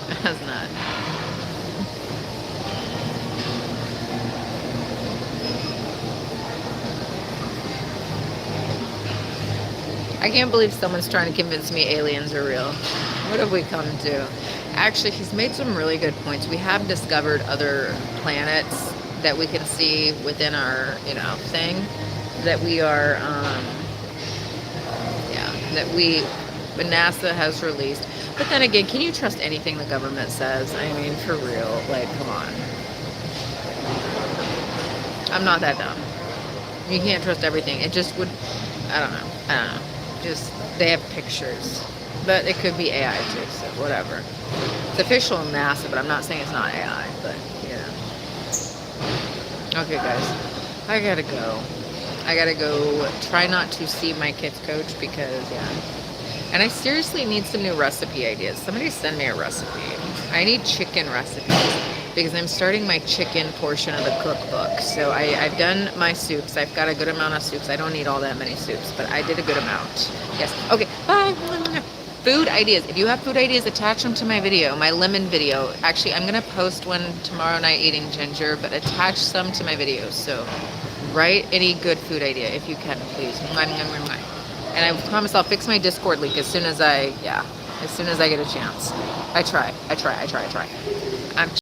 I can't believe someone's trying to convince me aliens are real. What have we come to? Actually, he's made some really good points. We have discovered other planets that we can see within our, thing that we are, but NASA has released. But then again, can you trust anything the government says? I mean, for real, like, come on. I'm not that dumb. You can't trust everything. It just would, I don't know. Just, they have pictures. But it could be AI too, so whatever. It's official in NASA, but I'm not saying it's not AI, but, Okay, guys. I gotta go try not to see my kids coach because, And I seriously need some new recipe ideas. Somebody send me a recipe. I need chicken recipes because I'm starting my chicken portion of the cookbook. So I've done my soups. I've got a good amount of soups. I don't need all that many soups, but I did a good amount. Yes. Okay, bye. Food ideas. If you have food ideas, attach them to my video, my lemon video. Actually, I'm going to post one tomorrow night eating ginger, but attach some to my videos. So write any good food idea if you can, please. And I promise I'll fix my Discord link as soon as I get a chance. I try. I'm